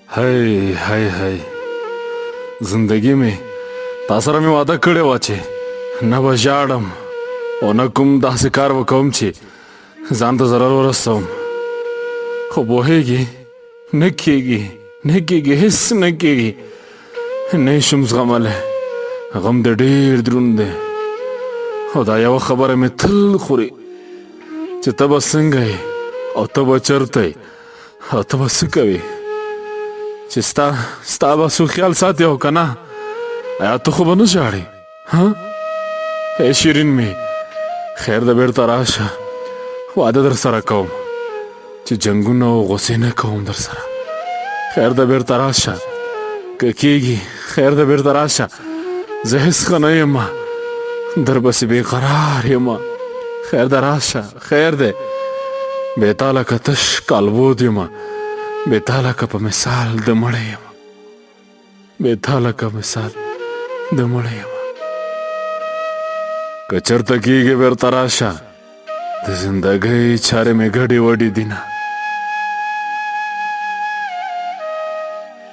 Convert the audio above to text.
हाय हाय हाय जिंदगी में तासरा मी वादा कड़े वाचे न बजाड़म ओ न कुम दासे कार वकम छे जान तो जरूर वरसम हो बोहेगी नकेगी हिस नकेगी नहीं शुम्स गमले गम दे ډیر دروند دی او دا یو خبره مې تل خوري چې ته به څنګه یې او ته به چېرته یې او ته به څه کوې چې ستا به څو خیال ساتې او که نه ایا ته خو به نه ژاړې ای شیرین مې خیر د بېرته راشه واده در سره کوم چې جنګونه او غوسې نه کوم در سره خیر د بېرته راشه که کېږي خیر د بېرته راشه زه هېڅ ښه نه یم در پسې بېقرار یم خیر د راشه خیر دی بېتاله که تش کالبود یم بېتاله که په مثال د مړی یم بېتاله که مثال د مړی یم که چېرته کېږي بېرته راشه د زندګۍ چارې مې ګډې وډې دي نه